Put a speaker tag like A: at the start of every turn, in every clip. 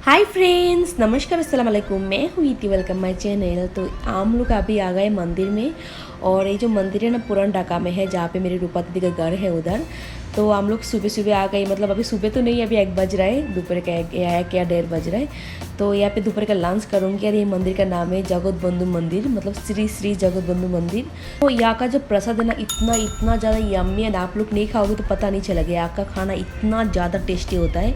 A: Hi friends, नमस्कार, अस्सलाम वालेकुम। मैं हूँ इति, वेलकम माय चैनल। तो हम लोग अभी आ गए मंदिर में। और ये जो मंदिर है ना, पुरान ढाका में है, जहाँ पे मेरी रूपा दीदी का घर है उधर। तो हम लोग सुबह सुबह आ गए, मतलब अभी सुबह तो नहीं, अभी 1 बज रहा है, दोपहर का 1 या 1:30 बज रहा है। तो यहाँ पे दोपहर का लंच करूँगी। और ये मंदिर का नाम है जगत बंधु मंदिर, मतलब श्री श्री जगत बंधु मंदिर। तो यहाँ का जो प्रसाद है ना, इतना ज़्यादा यम्मी है ना, आप लोग नहीं खाओगे तो पता नहीं चलेगा। यहाँ का खाना इतना ज़्यादा टेस्टी होता है।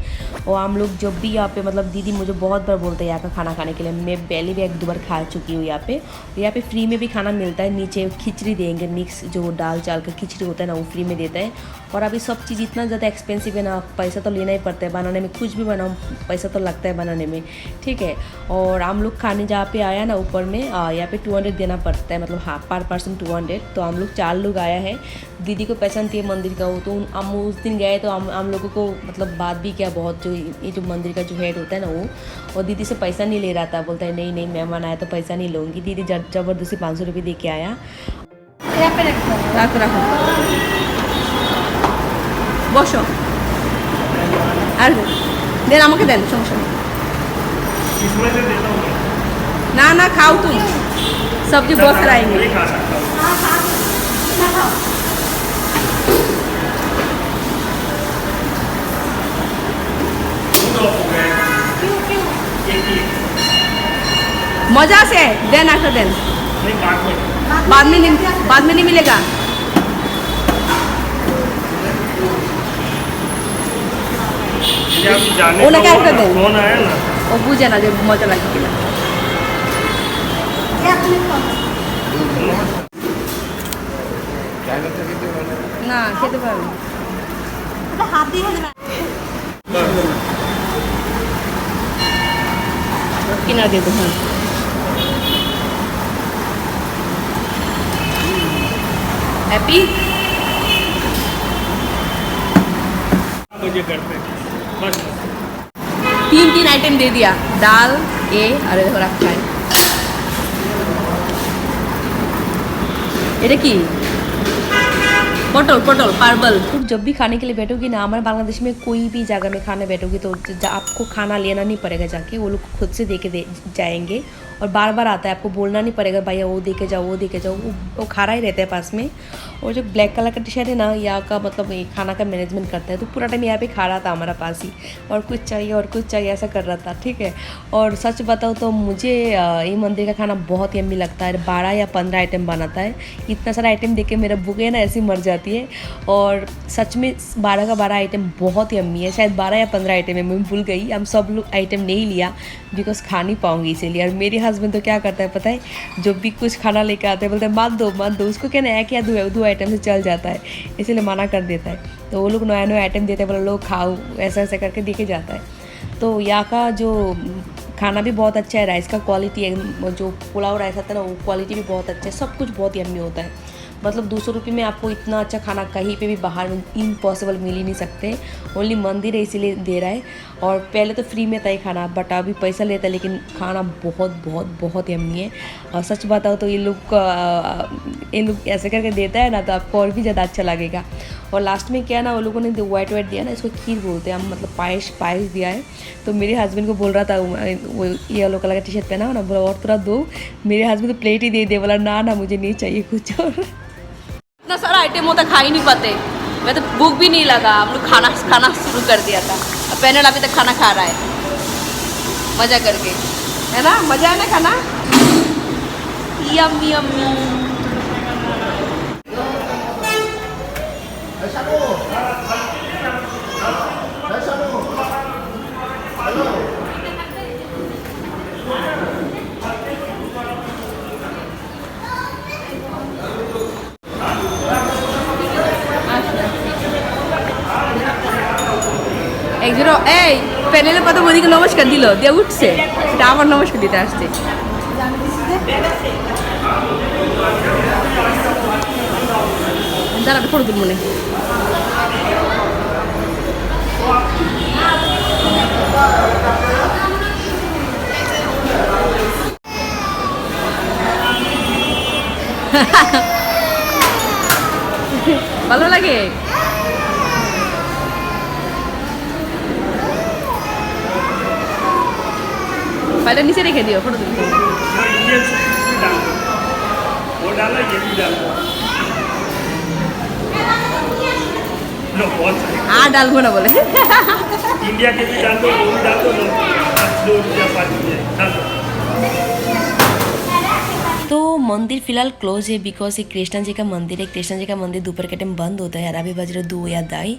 A: और हम लोग जब भी यहाँ पे, मतलब दीदी मुझे बहुत बार बोलते हैं यहाँ का खाना खाने के लिए। मैं पहले भी 1-2 बार खा चुकी हूँ यहाँ पे। यहाँ पे फ्री में भी खाना मिलता है। नीचे खिचड़ी देंगे, मिक्स जो दाल चावल का खिचड़ी होता है ना, वो फ्री में देता है। और अभी सब चीज़ इतना ज़्यादा एक्सपेंसिव है ना, पैसा तो लेना ही पड़ता है बनाने में। कुछ भी बनाओ पैसा तो लगता है बनाने में, ठीक है। और हम लोग खाने जहाँ पे आया ना ऊपर में, यहाँ पे 200 देना पड़ता है, मतलब हाँ, पर पर्सन 200। तो हम लोग 4 लोग आया है। दीदी को पसंद थी मंदिर का वो, तो हम उस दिन गए तो हम लोगों को मतलब बात भी किया बहुत। जो ये जो मंदिर का जो हेड होता है ना वो, और दीदी से पैसा नहीं ले रहा था। बोलता है नहीं नहीं, मेहमान आया तो पैसा नहीं लूँगी। दीदी ज़बरदस्ती 500 रुपये दे के आया। বসো আর দেন, আমাকে দেন, সমস্যা নেই। না না, খাও तुम, सब्जी बहुत सारा आएंगे। मजा से देन, आकर देन, बाद में नहीं मिलेगा। ওনাকে একটা দেন, ফোন আয়া না, ও বুঝে না যে মজা লাগে কিনা। না খেতে পারবে হাত দিয়ে কিনা দিয়ে দেবো। হ্যাঁ, हैप्पी मुझे करते बस 3 आइटम दे दिया, दाल ये और देखो रखा है। ये की पटल पार्बल। तुम जब भी खाने के लिए बैठोगी ना, हमारे बांग्लादेश में कोई भी जगह में खाने बैठोगी तो आपको खाना लेना नहीं पड़ेगा जाके, वो लोग खुद से दे के जाएंगे। और बार बार आता है, आपको बोलना नहीं पड़ेगा भैया वो दे के जाओ, वो दे के जाओ, वो खड़ा ही रहता है पास में। और जो ब्लैक कलर का टी शर्ट है ना, यहाँ का मतलब ये खाना का मैनेजमेंट करता है। तो पूरा टाइम यहाँ पे खा रहा था हमारा पास ही, और कुछ चाहिए ऐसा कर रहा था, ठीक है। और सच बताओ तो मुझे ये मंदिर का खाना बहुत यम्मी लगता है। 12 या 15 आइटम बनाता है। इतना सारा आइटम देख के मेरा भूख है ना ऐसी मर जाती है। और सच में 12 का 12 आइटम बहुत यम्मी है। शायद 12 या 15 आइटम है, मैं भूल गई। हम सब लोग आइटम नहीं लिया बिकॉज खा नहीं पाऊँगी इसीलिए। और मेरे हस्बैंड तो क्या करता है पता है, जब भी कुछ खाना लेके आते हैं बोलते हैं मत दो, उसको क्या नया क्या दो आइटम से चल जाता है, इसीलिए मना कर देता है। तो वो लोग नया आइटम देते हैं, बोले लोग खाओ, ऐसा ऐसा करके देके जाता है। तो यहाँ का जो खाना भी बहुत अच्छा है। राइस का क्वालिटी है, जो पुलाव राइस आता है ना, वो क्वालिटी भी बहुत अच्छा है। सब कुछ बहुत यम्मी होता है। मतलब 200 रुपये में आपको इतना अच्छा खाना कहीं पे भी बाहर इम्पॉसिबल मिल ही नहीं सकते। ओनली मंदिर है इसीलिए दे रहा है। और पहले तो फ्री में था ही खाना, बट अभी पैसा लेता है, लेकिन खाना बहुत यम्मी है। और सच बताओ तो ये लोग ऐसे करके देता है ना, तो आपको और भी ज़्यादा अच्छा लगेगा। और लास्ट में क्या ना, वो लोगों ने वाइट दिया ना, इसको खीर बोलते हैं हम, मतलब पायस दिया है। तो मेरे हस्बैंड को बोल रहा था, वो येलो कलर का टी शर्ट पहना हो ना, बोला और थोड़ा दो। मेरे हस्बैंड तो प्लेट ही दे बोला ना मुझे नहीं चाहिए कुछ और। इतना सारा आइटम होता, खा ही नहीं पाते। मैं तो भूख भी नहीं लगा, हम लोग खाना शुरू कर दिया था। अब पैनल अभी तक खाना खा रहा है मज़ा करके, है ना। मज़ा है ना खाना, यम्मी यम्मी। একজন এই প্যানেলের কথা বলিকে নমস্কার দিল দিয়ে উঠছে, এটা আবার নমস্কার দিতে আসছে। দাঁড়াতে ফটো তুল মনে ভালো লাগে। फाइल नीचे रेखे दियो फोटो तुलते हैं।
B: इंडियन भी डाल दो, वो डालो ये भी डाल दो। लो बहुत सारे
A: हाँ डाल ना बोले
B: इंडिया के भी डाल दो, वो भी डाल दो, लो 2 रुपया 5 रुपया डाल दो।
A: तो मंदिर फिलहाल क्लोज है बिकॉज ये कृष्णा जी का मंदिर है। कृष्णा जी का मंदिर दोपहर के टाइम बंद होता है यार, अभी बज रहे 2 या 2:30।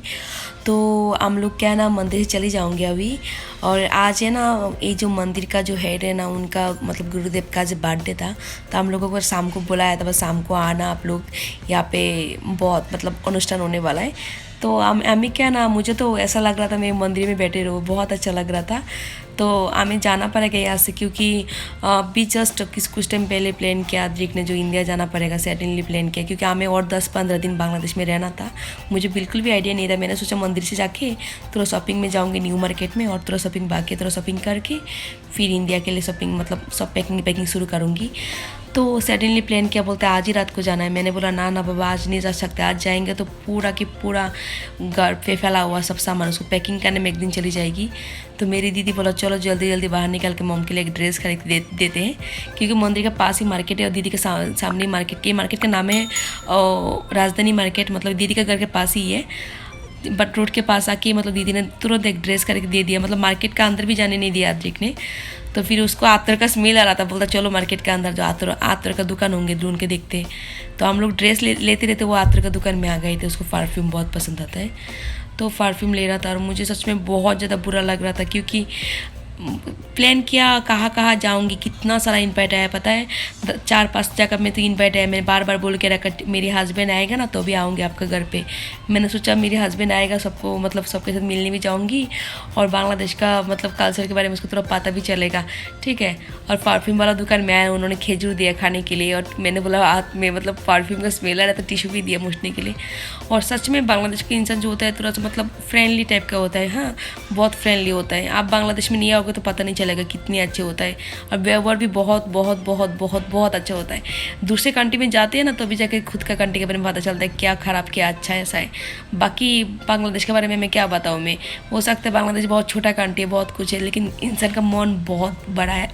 A: तो हम लोग क्या ना मंदिर से चले जाऊंगे अभी। और आज है ना ये जो मंदिर का जो हेड है ना उनका मतलब गुरुदेव का जो बर्थडे था, तो हम लोगों को शाम को बुलाया था, बस शाम को आना आप लोग, यहाँ पे बहुत मतलब अनुष्ठान होने वाला है। तो हमें क्या ना मुझे तो ऐसा लग रहा था मैं मंदिर में बैठे रहो, बहुत अच्छा लग रहा था। तो हमें जाना पड़ेगा यहाँ से क्योंकि अभी जस्ट कुछ टाइम पहले प्लान किया आद्रिक ने जो इंडिया जाना पड़ेगा, सडनली प्लान किया क्योंकि हमें और 10-15 दिन बांग्लादेश में रहना था। मुझे बिल्कुल भी आइडिया नहीं था, मैंने सोचा मंदिर से जाके थोड़ा शॉपिंग में जाऊँगी न्यू मार्केट में, और थोड़ा शॉपिंग बाकी थोड़ा शॉपिंग करके फिर इंडिया के लिए शॉपिंग मतलब सब पैकिंग शुरू करूँगी। तो सडनली प्लान किया, बोलते आज ही रात को जाना है। मैंने बोला ना ना बाबा आज नहीं जा सकते, आज जाएंगे तो पूरा की पूरा घर पे फैला हुआ सब सामान उसको पैकिंग करने में एक दिन चली जाएगी। तो मेरी दीदी बोला चलो जल्दी जल्दी बाहर निकल के मॉम के लिए एक ड्रेस खरीद देते हैं क्योंकि मंदिर के पास ही मार्केट है और दीदी के सामने मार्केट के मार्केट का नाम है राजधानी मार्केट, मतलब दीदी का घर के पास ही है। बट रोड के पास आके मतलब दीदी ने तुरंत एक ड्रेस खरीद दे दिया, मतलब मार्केट का अंदर भी जाने नहीं दिया आद्रिक ने। तो फिर उसको आतर का स्मेल आ रहा था, बोलता चलो मार्केट के अंदर जो आतर का दुकान होंगे ढूंढ के देखते। तो हम लोग ड्रेस लेते रहते वो आतर का दुकान में आ गए थे। उसको परफ्यूम बहुत पसंद आता है तो परफ्यूम ले रहा था और मुझे सच में बहुत ज़्यादा बुरा लग रहा था क्योंकि प्लान किया कहाँ जाऊंगी, कितना सारा इन्वाइट आया पता है, 4-5 जगह में तो इन्वाइट आया। मैं बार बार बोल के रखा मेरे हस्बैंड आएगा ना तो भी आऊँगी आपके घर पे। मैंने सोचा मेरे हस्बैंड आएगा सबको मतलब सबके साथ मिलने भी जाऊँगी और बांग्लादेश का मतलब कल्चर के बारे में उसको थोड़ा पता भी चलेगा, ठीक है। और परफ्यूम वाला दुकान में आया, उन्होंने खजूर दिया खाने के लिए और मैंने बोला हाथ में मतलब परफ्यूम का स्मेल आ रहा था, टिश्यू भी दिया मूछने के लिए। और सच में बांग्लादेश का इंसान जो होता है थोड़ा सा मतलब फ्रेंडली टाइप का होता है, हाँ बहुत फ्रेंडली होता है। आप बांग्लादेश में नहीं आओगे तो पता नहीं चलेगा कितनी अच्छे होता है और व्यवहार भी बहुत बहुत बहुत बहुत बहुत अच्छा होता है। दूसरे कंट्री में जाते हैं ना तो अभी जाके खुद का कंट्री के बारे में पता चलता है क्या ख़राब क्या अच्छा ऐसा है। बाकी बांग्लादेश के बारे में मैं क्या बताऊँ, मैं हो सकता है बांग्लादेश बहुत छोटा कंट्री है बहुत कुछ है, लेकिन इंसान का मन बहुत बड़ा है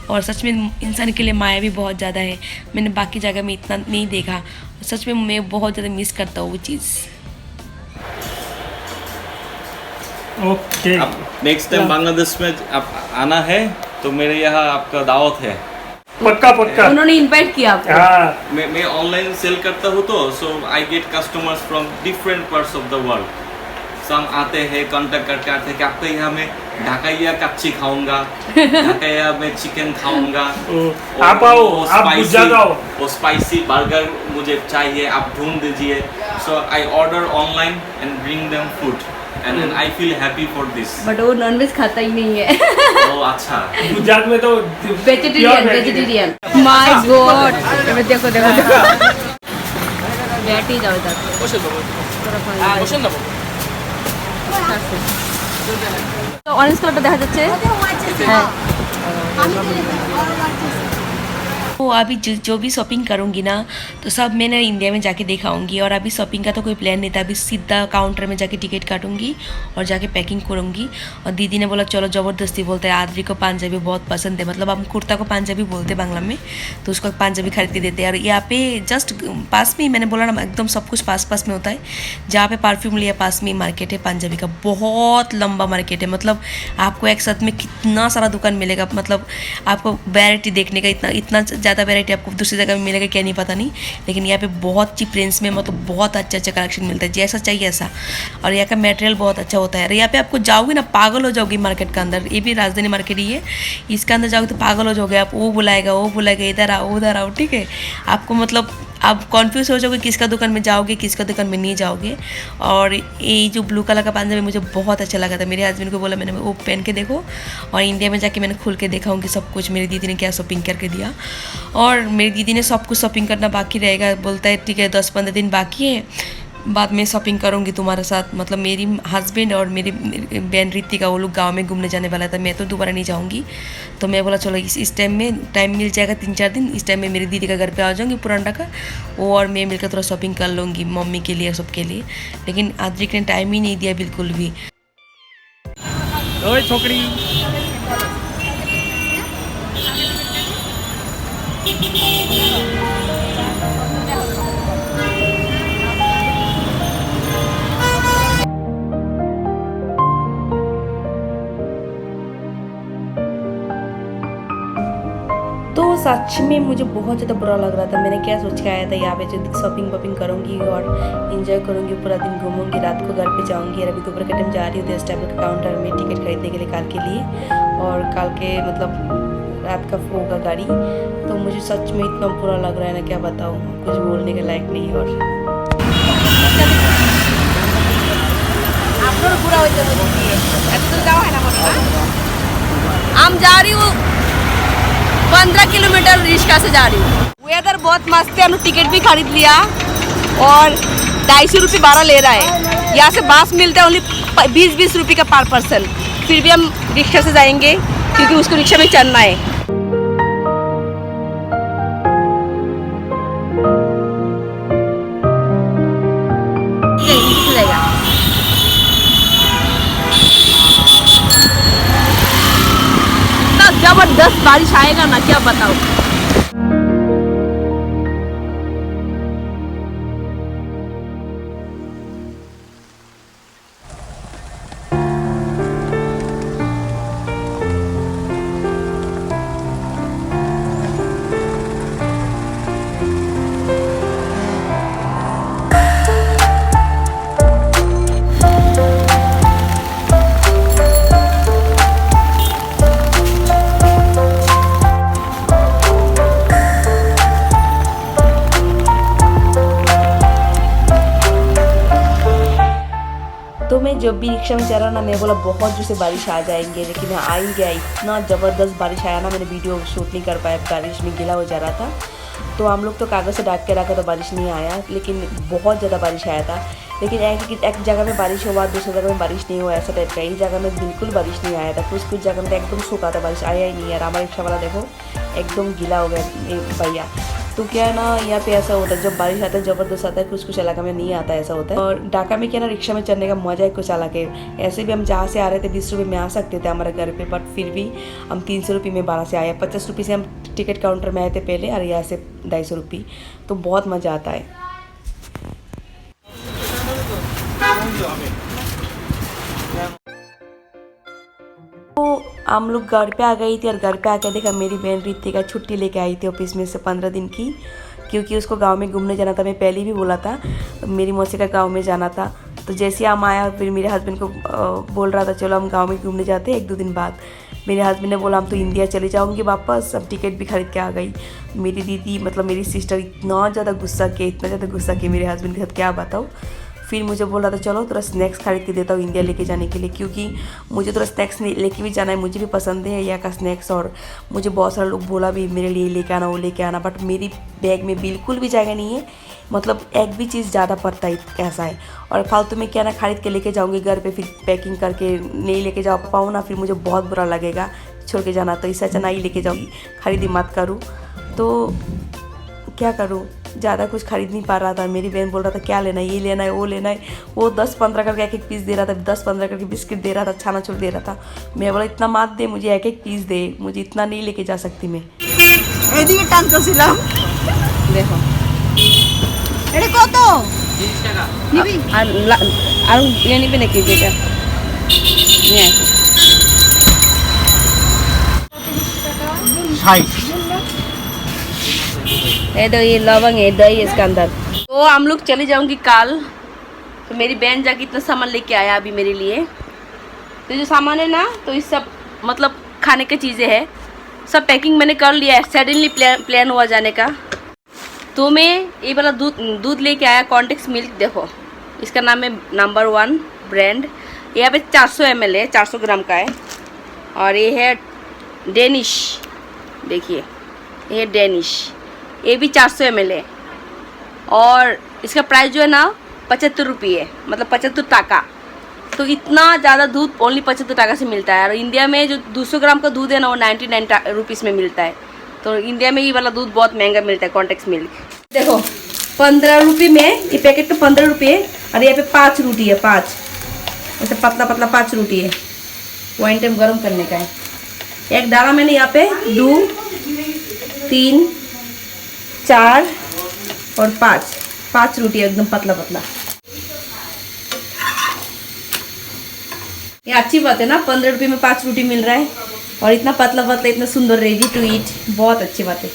A: और सच में इंसान के लिए माया भी बहुत ज़्यादा है। मैंने बाकी जगह में इतना नहीं देखा, सच में मैं बहुत ज़्यादा मिस करता हूँ वो चीज़।
B: ओके
C: नेक्स्ट टाइम बांग्लादेश में आप आना है तो मेरे यहाँ आपका दावत है।
B: पक्का पक्का
A: उन्होंने इनवाइट किया आपको।
B: हाँ
C: मैं ऑनलाइन सेल करता हूँ तो so I get customers from different parts of the world. सब आते हैं कांटेक्ट करके आते हैं कि आपके यहाँ में ढाकाइया कच्ची खाऊंगा, ढाकाइया में चिकन खाऊंगा,
B: आप आओ आप गुजरात आओ,
C: वो स्पाइसी बर्गर मुझे चाहिए, आप ढूंढ दीजिए। So I order online and bring them food and I feel happy for this.
A: But वो नॉनवेज खाता ही नहीं है।
C: ओ अच्छा।
B: गुजरात में तो
A: वेजिटेरियन माय गॉड। देखो बैठी जाओ इधर तो ऑरेंज কালারটা দেখা যাচ্ছে। तो अभी जो भी शॉपिंग करूँगी ना तो सब मैंने इंडिया में जाके दिखाऊंगी और अभी शॉपिंग का तो कोई प्लान नहीं था। अभी सीधा काउंटर में जाके टिकट काटूंगी और जाके पैकिंग करूँगी। और दीदी ने बोला चलो ज़बरदस्ती, बोलते हैं आद्री को पंजाबी बहुत पसंद है, मतलब हम कुर्ता को पंजाबी बोलते हैं बांग्ला में, तो उसको पंजाबी खरीद के देते हैं। और यहाँ पे जस्ट पास में, मैंने बोला ना एकदम सब कुछ पास में होता है। जहाँ पे परफ्यूम लिया पास में मार्केट है पंजाबी का, बहुत लंबा मार्केट है, मतलब आपको एक साथ में कितना सारा दुकान मिलेगा, मतलब आपको वैरायटी देखने का इतना ज़्यादा वैरायटी आपको दूसरी जगह में मिलेगा क्या नहीं पता नहीं, लेकिन यहाँ पे बहुत चीप रेंज में मतलब बहुत अच्छा कलेक्शन मिलता है, जैसा चाहिए ऐसा। और यहाँ का मटेरियल बहुत अच्छा होता है। और यहाँ पे आपको जाओगे ना पागल हो जाओगी मार्केट के अंदर, ये भी राजधानी मार्केट ही है, इसके अंदर जाओगे तो पागल हो जाओगे आप। वो बुलाएगा इधर आओ उधर आओ, ठीक है। आपको मतलब आप कॉन्फ्यूज हो जाओगे किसका दुकान में जाओगे किसका दुकान में नहीं जाओगे। और ये जो ब्लू कलर का पंजाबी मुझे बहुत अच्छा लगा था, मेरे हस्बैंड को बोला मैंने वो पहन के देखो, और इंडिया में जाके मैंने खुल के देखा हूँ कि सब कुछ मेरी दीदी ने क्या शॉपिंग करके दिया। और मेरी दीदी ने सब कुछ शॉपिंग करना बाकी रहेगा, बोलता है ठीक है 10-15 दिन बाकी है, बाद में शॉपिंग करूँगी तुम्हारे साथ। मतलब मेरी हस्बैंड और मेरी बहन रितिका वो लोग गांव में घूमने जाने वाला था, मैं तो दोबारा नहीं जाऊँगी। तो मैं बोला चलो इस टाइम में टाइम मिल जाएगा 3-4 दिन, इस टाइम में मेरी दीदी का घर पे आ जाऊँगी पुराना का, वो और मैं मिलकर थोड़ा शॉपिंग कर लूँगी मम्मी के लिए सबके लिए। लेकिन आद्रिक ने टाइम ही नहीं दिया बिल्कुल भी।
B: ओए छोकरी
A: तो सच में मुझे बहुत ज़्यादा बुरा लग रहा था। मैंने क्या सोच के आया था यहाँ पे, जो शॉपिंग वॉपिंग करूँगी और इंजॉय करूँगी, पूरा दिन घूमूंगी, रात को घर पे जाऊँगी। और अभी दोपहर के टाइम जा रही हूँ टेबल के काउंटर में टिकट खरीदने के लिए कल के लिए, और कल के मतलब रात का होगा गाड़ी। तो मुझे सच में इतना बुरा लग रहा है ना, क्या बताऊँ, कुछ बोलने के लायक नहीं। और हम जा रही हूँ 15 किलोमीटर रिक्शा से जा रही हूँ। वेदर बहुत मस्त है, हमने टिकट भी खरीद लिया और 250 रुपये भाड़ा ले रहा है। यहाँ से बस मिलता है ओनली 20-20 रुपये का पर पर्सन। फिर भी हम रिक्शा से जाएंगे क्योंकि उसको रिक्शा में चढ़ना है। जबरदस्त बारिश आएगा ना, क्या बताऊं। तो मैं जब भी रिक्शा में चला ना, मैं बोला बहुत जोर से बारिश आ जाएंगे, लेकिन आ ही गया। इतना ज़बरदस्त बारिश आया ना, मैंने वीडियो शूट नहीं कर पाया, बारिश में गीला हो जा रहा था। तो हम लोग तो कागज़ से ढक के रखा तो बारिश नहीं आया, लेकिन बहुत ज़्यादा बारिश आया था। लेकिन एक जगह में बारिश हुआ, दूसरी जगह में बारिश नहीं हुआ, ऐसा टाइप का। एक जगह में बिल्कुल बारिश नहीं आया था, कुछ जगह में तो एकदम सूखा था, बारिश आया ही नहीं यार। हमारा रिक्शा वाला देखो एकदम गीला हो गया भैया। तो क्या है ना, यहाँ पे ऐसा होता है जब बारिश आता है ज़बरदस्त आता है, कुछ कुछ इलाका में नहीं आता है, ऐसा होता है। और ढाका में क्या ना, रिक्शा में चढ़ने का मज़ा है कुछ अलग है। ऐसे भी हम जहाँ से आ रहे थे 20 रुपये में आ सकते थे हमारे घर पे, बट फिर भी हम 300 रुपये में 12 से आए। 50 रुपये से हम टिकट काउंटर में आए थे पहले, और यहाँ से 250 रुपये। तो बहुत मज़ा आता है। तो हम लोग घर पे आ गई थी, और घर पे आकर देखा मेरी बहन रितिका छुट्टी लेके आई थी ऑफिस में से 15 दिन की, क्योंकि उसको गांव में घूमने जाना था। मैं पहले भी बोला था, मेरी मौसी का गांव में जाना था। तो जैसे हम आया, फिर मेरे हस्बैंड को बोल रहा था चलो हम गांव में घूमने जाते हैं 1-2 दिन बाद। मेरे हस्बैंड ने बोला हम तो इंडिया चले जाऊंगी वापस। अब टिकट भी खरीद के आ गई। मेरी दीदी मतलब मेरी सिस्टर इतना ज़्यादा गुस्सा किए मेरे हस्बैंड के साथ, क्या बताऊँ। फिर मुझे बोल रहा था चलो थोड़ा स्नैक्स खरीद के देता हूँ इंडिया लेके जाने के लिए, क्योंकि मुझे थोड़ा स्नैक्स लेके भी जाना है, मुझे भी पसंद है यहाँ का स्नैक्स। और मुझे बहुत सारे लोग बोला भी मेरे लिए लेके आना, वो लेके आना, बट मेरी बैग में बिल्कुल भी जगह नहीं है। मतलब एक भी चीज़ ज़्यादा पड़ता है ऐसा है। और फालतू में क्या ना खरीद के लेके जाऊँगी घर पे, फिर पैकिंग करके नहीं लेके जा पाऊँ ना, फिर मुझे बहुत बुरा लगेगा छोड़ के जाना। तो इससे अच्छा ना ही लेके जाऊँगी, खरीदी मत करूँ। तो क्या करूँ, ज़्यादा कुछ खरीद नहीं पा रहा था। मेरी बहन बोल रहा था क्या लेना है, ये लेना है, वो लेना है। वो 10-15 करके एक पीस दे रहा था, 10-15 करके बिस्किट दे रहा था, छानाछूर दे रहा था। मैं बोला इतना मत दे, मुझे एक पीस दे, मुझे इतना नहीं लेके जा सकती मैं।
D: এদিকে টানতেছিলাম
A: देखो
D: এটা কত নিবি
A: আর ইয়ে নিবে নাকি যেটা নিয়ে আসো।
D: 60
A: ये लवंग है, दही इसके अंदर। तो हम लोग चले जाऊंगी कल। तो मेरी बहन जाके इतना सामान लेके आया अभी मेरे लिए। तो जो सामान है ना, तो इस सब मतलब खाने की चीज़ें हैं, सब पैकिंग मैंने कर लिया है। सडनली प्लान हुआ जाने का। तो मैं ये वाला दूध लेके आया, कॉन्टेक्स मिल्क। देखो इसका नाम है नंबर 1 ब्रांड। यहाँ पे 400 ml है, 400 ग्राम का है। और ये है डेनिश, देखिए ये है डेनिश, ये भी 400 ml है। और इसका प्राइस जो है ना 75 रुपये है, मतलब 75 टाका। तो इतना ज़्यादा दूध ओनली 75 टाका से मिलता है। और इंडिया में जो 200 ग्राम का दूध है ना, वो 99 रुपीज़ में मिलता है। तो इंडिया में ये वाला दूध बहुत महंगा मिलता है, कॉन्टेक्स मिल्क। देखो 15 रुपये में ये पैकेट का 15 रुपये। और यहाँ पे 5 रोटी है, 5 ऐसे पतला पतला 5 रोटी है। 1 टाइम गर्म करने का है। एक डाला मैंने यहाँ पे 2, 3, 4 और 5 रोटी एकदम पतला पतला। ये अच्छी बात है ना, 15 रुपये में 5 रोटी मिल रहा है और इतना पतला पतला, इतना सुंदर, रेडी टू ईट, बहुत अच्छी बात है।